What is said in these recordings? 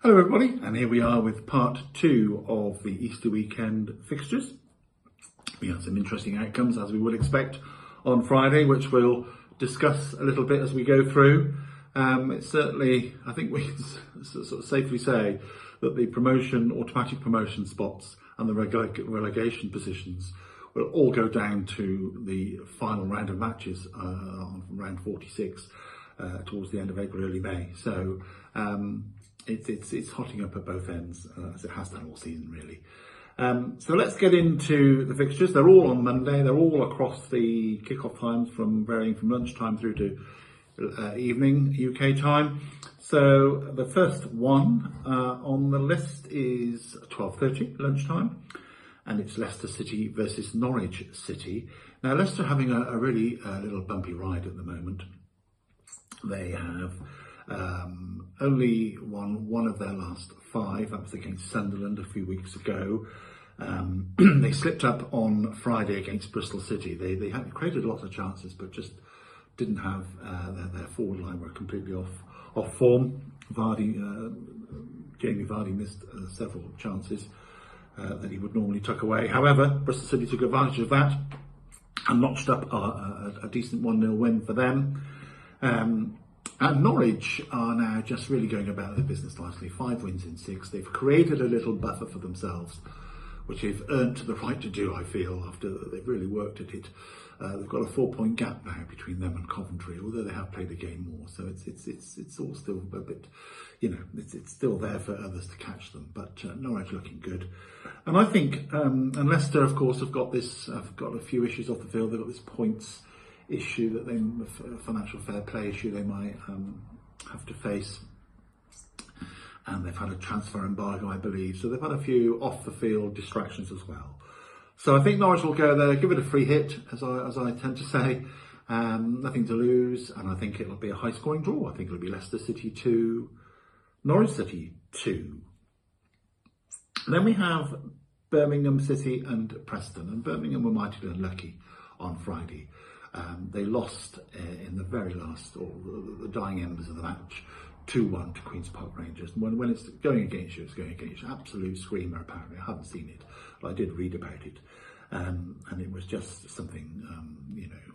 Hello everybody, and here we are with part 2 of the Easter weekend fixtures. We had some interesting outcomes, as we would expect, on Friday, which we'll discuss a little bit as we go through. It's certainly, I think we can sort of safely say that the automatic promotion spots and the relegation positions will all go down to the final round of matches on round 46 towards the end of April, early May. So it's hotting up at both ends, as it has done all season, really. So let's get into the fixtures. They're all on Monday. They're all across the kick-off times, varying from lunchtime through to evening UK time. So the first one on the list is 12:30 lunchtime, and it's Leicester City versus Norwich City. Now, Leicester having a really little bumpy ride at the moment. They have only won one of their last 5. That was against Sunderland a few weeks ago. They slipped up on Friday against Bristol City. They had created lots of chances, but just didn't have their forward line were completely off form. Jamie Vardy missed several chances that he would normally tuck away. However, Bristol City took advantage of that and notched up a decent 1-0 win for them. And Norwich are now just really going about their business nicely. 5 wins in 6. They've created a little buffer for themselves, which they've earned the right to do, I feel, after they've really worked at it. They've got a 4-point gap now between them and Coventry, although they have played a game more. So it's all still a bit, it's still there for others to catch them. But Norwich looking good. And I think, and Leicester, of course, have got a few issues off the field. They've got this points issue a financial fair play issue they might have to face, and they've had a transfer embargo, I believe, so they've had a few off the field distractions as well. So I think Norwich will go there, give it a free hit, as I tend to say. Nothing to lose, and I think it'll be a high scoring draw. I think it'll be Leicester City 2, Norwich City 2. Then we have Birmingham City and Preston, and Birmingham were mightily unlucky on Friday. They lost in the very last, or the dying embers of the match, 2-1 to Queen's Park Rangers. And when it's going against you, it's going against you. Absolute screamer, apparently. I haven't seen it, but I did read about it. And it was just something,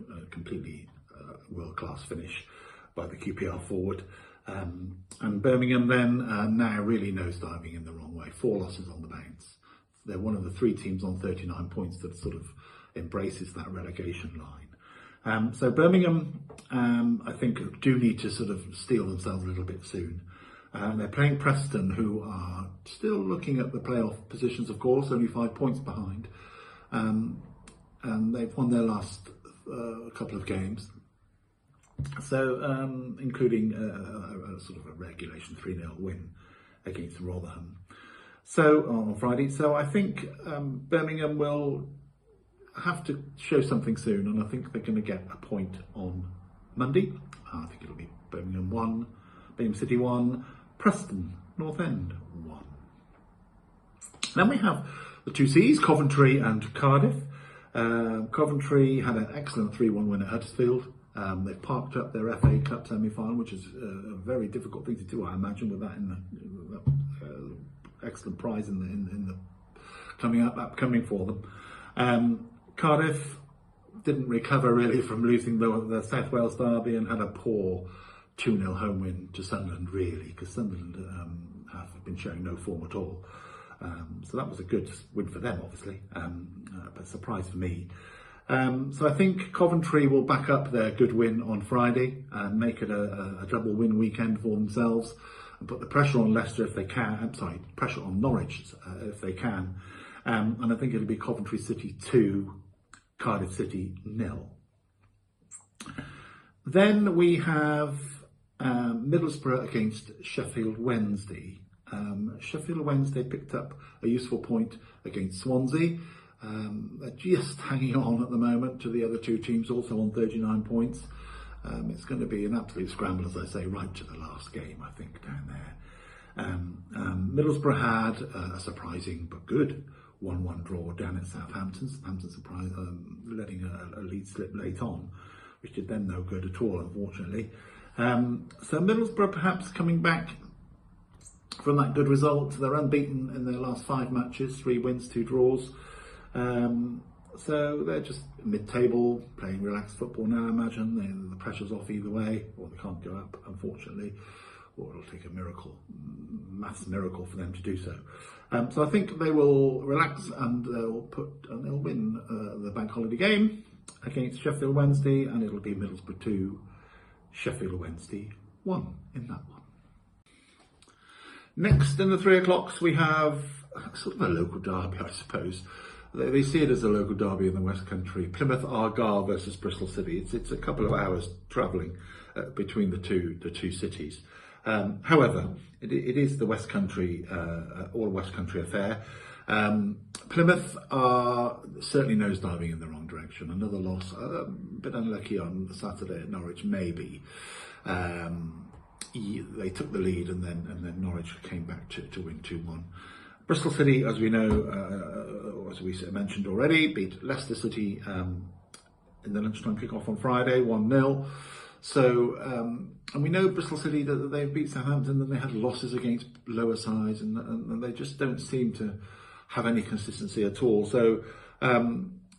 a completely world-class finish by the QPR forward. And Birmingham then now really nosediving in the wrong way. 4 losses on the bounce. They're one of the 3 teams on 39 points that sort of embraces that relegation line. So Birmingham, I think, do need to sort of steel themselves a little bit soon. They're playing Preston, who are still looking at the playoff positions, of course, only 5 points behind. And they've won their last couple of games. So, including a sort of a regulation 3-0 win against Rotherham. So, on Friday. So I think Birmingham will have to show something soon, and I think they're going to get a point on Monday. I think it'll be Birmingham 1, Birmingham City 1, Preston North End 1. Then we have the 2 Cs, Coventry and Cardiff. Coventry had an excellent 3-1 win at Huddersfield. They've parked up their FA Cup semi-final, which is a very difficult thing to do, I imagine, with that in the excellent prize in the upcoming for them. Cardiff didn't recover really from losing the South Wales derby and had a poor 2-0 home win to Sunderland, really, because Sunderland have been showing no form at all. So that was a good win for them, obviously, but a surprise for me. So I think Coventry will back up their good win on Friday and make it a double win weekend for themselves, and put the pressure on Leicester if they can. Pressure on Norwich if they can. And I think it'll be Coventry City 2, Cardiff City 0. Then we have Middlesbrough against Sheffield Wednesday. Sheffield Wednesday picked up a useful point against Swansea. They're just hanging on at the moment to the other 2 teams, also on 39 points. It's going to be an absolute scramble, as I say, right to the last game, I think, down there. Middlesbrough had a surprising but good 1-1 draw down at Southampton. Southampton letting a lead slip late on, which did them no good at all, unfortunately. So Middlesbrough perhaps coming back from that good result. They're unbeaten in their last 5 matches, 3 wins, 2 draws. So they're just mid-table, playing relaxed football now, I imagine. The pressure's off either way, or they can't go up, unfortunately, or it'll take a miracle, maths miracle for them to do so. So I think they will relax and they'll win the bank holiday game against Sheffield Wednesday, and it'll be Middlesbrough 2, Sheffield Wednesday 1 in that one. Next in the 3 o'clocks we have sort of a local derby, I suppose. They see it as a local derby in the West Country. Plymouth Argyle versus Bristol City. It's a couple of hours travelling between the two cities. However, it is the West Country, all West Country affair. Plymouth are certainly nosediving in the wrong direction. Another loss, a bit unlucky on Saturday at Norwich, maybe. They took the lead and then Norwich came back to win 2-1. Bristol City, as we know, as we mentioned already, beat Leicester City in the lunchtime kick-off on Friday, 1-0. So, and we know Bristol City, that they've beat Southampton, and they had losses against lower sides, and they just don't seem to have any consistency at all. So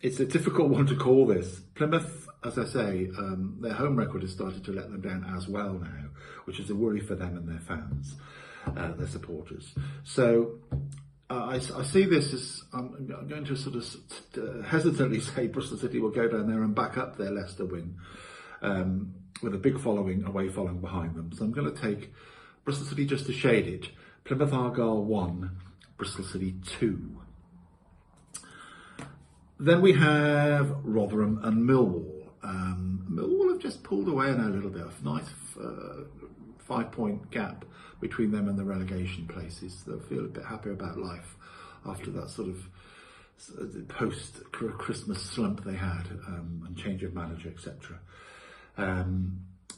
it's a difficult one to call this. Plymouth, as I say, their home record has started to let them down as well now, which is a worry for them and their fans, their supporters. So I see this as, I'm going to sort of hesitantly say Bristol City will go down there and back up their Leicester win with a big away following behind them. So I'm going to take Bristol City just to shade it. Plymouth Argyle 1, Bristol City 2. Then we have Rotherham and Millwall. Millwall have just pulled away now a little bit. A nice 5-point gap between them and the relegation places. They'll feel a bit happier about life after that sort of post-Christmas slump they had, and change of manager, etc.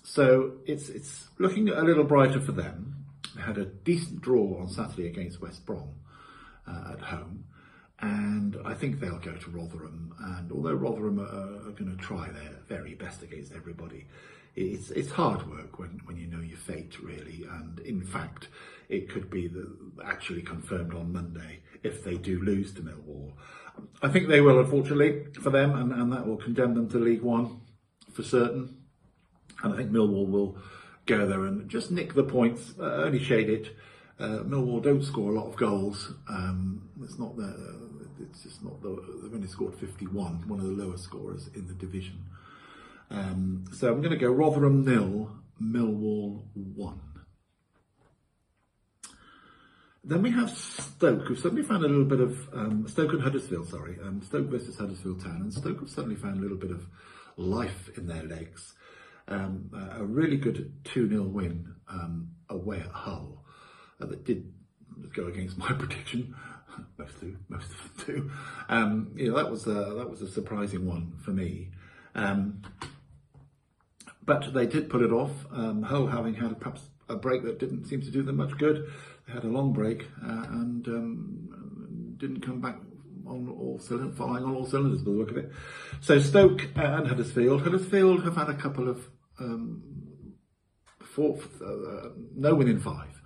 So it's looking a little brighter for them. They had a decent draw on Saturday against West Brom at home, and I think they'll go to Rotherham. And although Rotherham are going to try their very best against everybody, it's hard work when you know your fate, really. And in fact, it could be actually confirmed on Monday if they do lose to Millwall. I think they will, unfortunately, for them, and that will condemn them to League One for certain. And I think Millwall will go there and just nick the points, only shade it. Millwall don't score a lot of goals. It's just not they've only scored 51, one of the lowest scorers in the division. So I'm going to go Rotherham 0, Millwall 1. Then we have Stoke, who've suddenly found a little bit of Stoke and Huddersfield. Stoke versus Huddersfield Town, and Stoke have suddenly found a little bit of life in their legs. A really good 2-0 win away at Hull that did go against my prediction. Most of them do. That was a surprising one for me. But they did pull it off. Hull, having had perhaps a break that didn't seem to do them much good, they had a long break and didn't come back on firing on all cylinders by the look of it. So Stoke and Huddersfield. Huddersfield have had a couple of no win in 5,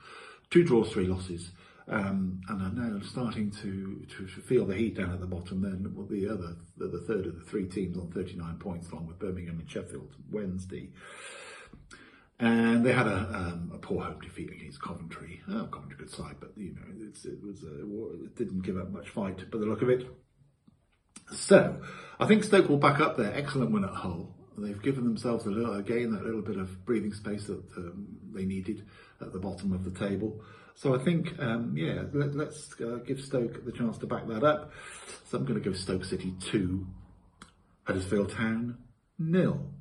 2 draws, 3 losses, and are now starting to feel the heat down at the bottom. Then the third of the 3 teams on 39 points, along with Birmingham and Sheffield Wednesday. And they had a poor home defeat against Coventry. Coventry good side, but it didn't give up much fight by the look of it. So I think Stoke will back up their excellent win at Hull. They've given themselves that little bit of breathing space that they needed at the bottom of the table. So I think, let's give Stoke the chance to back that up. So I'm going to go Stoke City 2, Huddersfield Town 0.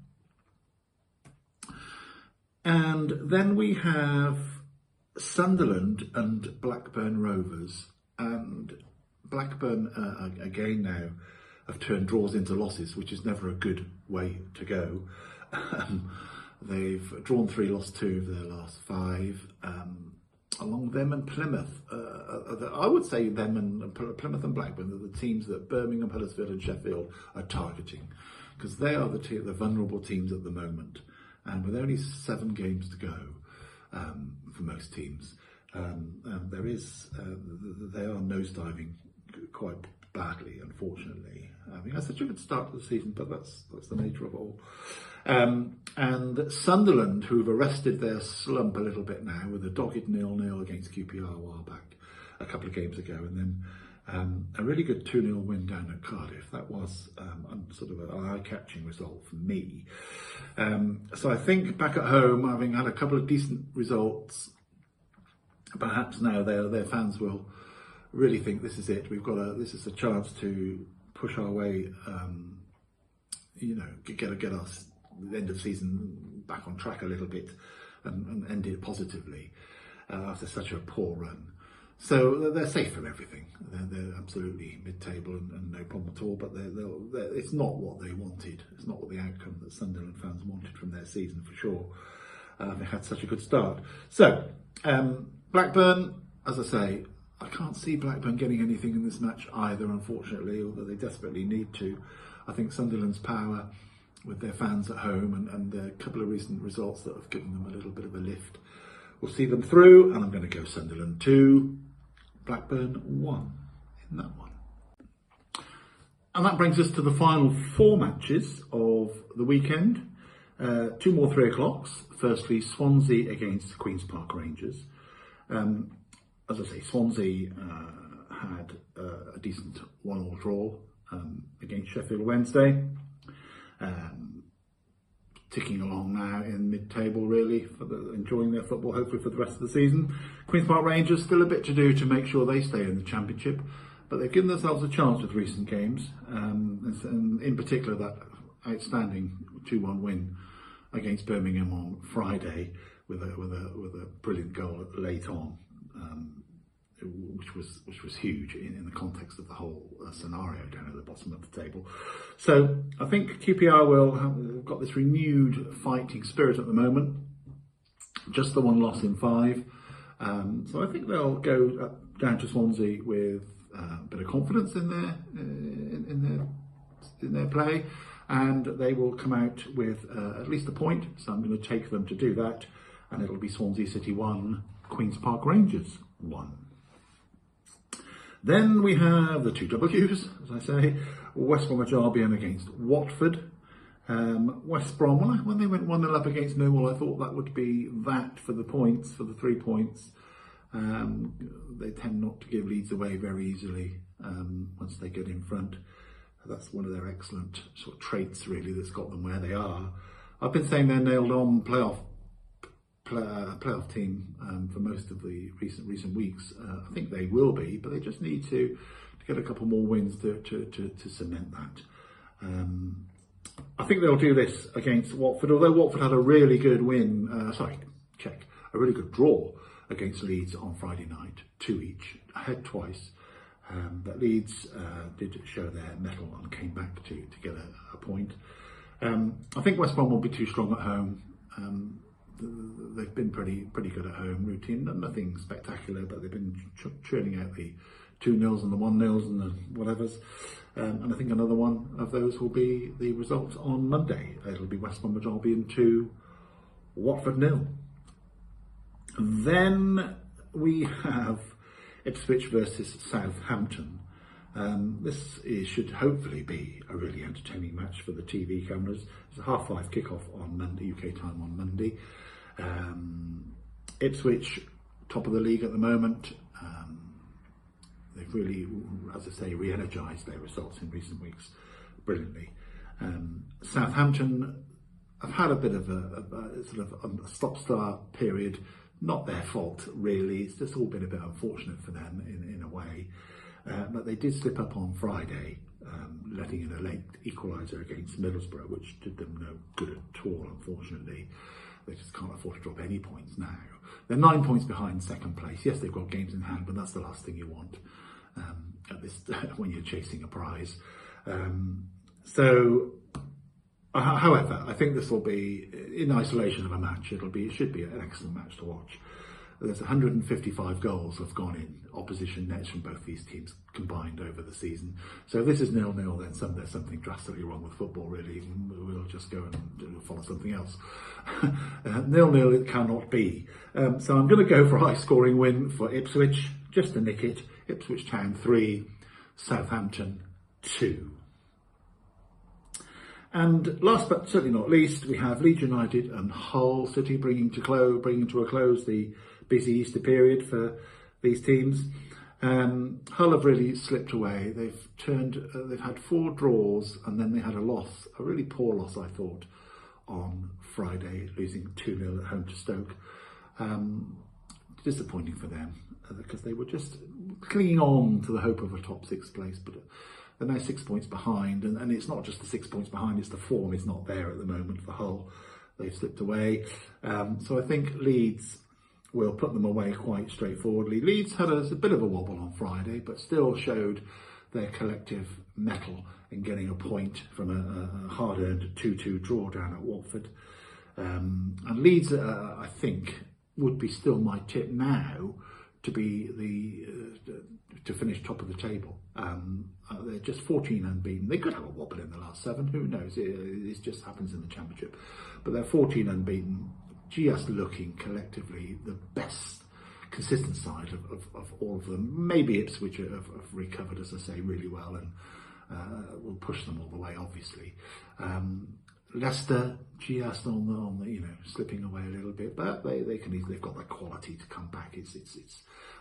And then we have Sunderland and Blackburn Rovers. And Blackburn, again now, have turned draws into losses, which is never a good way to go. They've drawn 3, lost 2 of their last 5. Along them and Plymouth. I would say them and Plymouth and Blackburn are the teams that Birmingham, Huddersfield and Sheffield are targeting, because they are the vulnerable teams at the moment. And with only 7 games to go for most teams, they are nosediving quite badly, unfortunately. I mean, that's such a good start to the season, but that's the nature of it all. And Sunderland, who've arrested their slump a little bit now with a dogged 0-0 against QPR a while back, a couple of games ago, and then a really good 2-0 win down at Cardiff. That was sort of an eye-catching result for me. So I think back at home, having had a couple of decent results, perhaps now their fans will really think this is it. This is a chance to push our way, get us the end of season back on track a little bit and end it positively after such a poor run. So they're safe from everything. They're absolutely mid-table and no problem at all. But it's not what they wanted. It's not what the outcome that Sunderland fans wanted from their season for sure. They had such a good start. So Blackburn, as I say, I can't see Blackburn getting anything in this match either, unfortunately, although they desperately need to. I think Sunderland's power with their fans at home and the couple of recent results that have given them a little bit of a lift will see them through, and I'm going to go Sunderland 2, Blackburn 1 in that one. And that brings us to the final 4 matches of the weekend. 2 more 3 o'clocks. Firstly, Swansea against Queen's Park Rangers. As I say, Swansea had a decent 1-1 draw against Sheffield Wednesday. Ticking along now in mid-table, really, enjoying their football, hopefully for the rest of the season. Queen's Park Rangers, still a bit to do to make sure they stay in the Championship, but they've given themselves a chance with recent games, and in particular that outstanding 2-1 win against Birmingham on Friday with a brilliant goal late on, which was huge in the context of the whole scenario down at the bottom of the table. So I think QPR will have got this renewed fighting spirit at the moment. Just the 1 loss in 5. So I think they'll go down to Swansea with a bit of confidence in their play, and they will come out with at least a point. So I'm going to take them to do that, and it'll be Swansea City 1, Queen's Park Rangers 1. Then we have the 2 W's, as I say, West Bromwich Albion against Watford. West Brom, when they went 1-0 up against Millwall, I thought that would be that for the points, for the 3 points. They tend not to give leads away very easily once they get in front. That's one of their excellent sort of traits, really, that's got them where they are. I've been saying they're nailed on playoff team for most of the recent weeks. I think they will be, but they just need to get a couple more wins to cement that. I think they'll do this against Watford, although Watford had a really good win, a really good draw against Leeds on Friday night, 2 each, ahead twice. But Leeds did show their mettle and came back to get a point. I think West Brom will be too strong at home. They've been pretty good at home, routine, nothing spectacular, but they've been churning out the 2-0s and the 1-0s and the whatevers. And I think another one of those will be the result on Monday. It'll be West Bromwich Albion 2, Watford 0. Then we have Ipswich versus Southampton. This should hopefully be a really entertaining match for the TV cameras. It's a 5:30 kickoff on Monday, UK time on Monday. Ipswich, top of the league at the moment. They've really, as I say, re-energised their results in recent weeks brilliantly. Southampton have had a bit of a sort of a stop-start period. Not their fault, really. It's just all been a bit unfortunate for them in a way. But they did slip up on Friday, letting in a late equaliser against Middlesbrough, which did them no good at all, unfortunately. They just can't afford to drop any points now. They're 9 points behind second place. Yes, they've got games in hand, but that's the last thing you want at this when you're chasing a prize. However, I think this will be, in isolation of a match, it should be an excellent match to watch. there's 155 goals have gone in opposition nets from both these teams combined over the season. So if this is 0-0, then there's something drastically wrong with football, really. We'll just go and follow something else. 0-0 it cannot be. So I'm going to go for a high-scoring win for Ipswich, just to nick it. Ipswich Town 3, Southampton 2. And last but certainly not least, we have Leeds United and Hull City bringing to a close the busy Easter period for these teams. Hull have really slipped away. They've had 4 draws, and then they had a loss, a really poor loss, I thought, on Friday, losing 2-0 at home to Stoke. Disappointing for them, because they were just clinging on to the hope of a top 6 place, but they're now 6 points behind, and it's not just the 6 points behind, it's the form is not there at the moment for Hull. They've slipped away. So I think Leeds will put them away quite straightforwardly. Leeds had a bit of a wobble on Friday, but still showed their collective mettle in getting a point from a hard-earned 2-2 draw down at Watford. And Leeds, I think, would be still my tip now to be to finish top of the table. They're just 14 unbeaten. They could have a wobble in the last 7. Who knows? It just happens in the Championship. But they're 14 unbeaten, just looking collectively the best consistent side of all of them. Maybe Ipswich have recovered, as I say, really well, and will push them all the way, obviously. Leicester just on the slipping away a little bit, but they've got that quality to come back.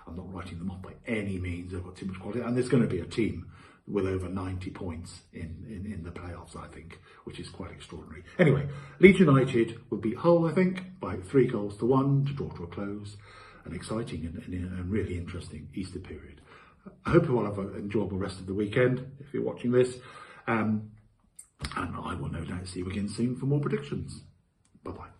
I'm not writing them off by any means. They've got too much quality, and there's going to be a team with over 90 points in the playoffs, I think, which is quite extraordinary. Anyway, Leeds United will beat Hull, I think, by 3-1 to draw to a close. An exciting and really interesting Easter period. I hope you all have an enjoyable rest of the weekend if you're watching this. And I will no doubt see you again soon for more predictions. Bye-bye.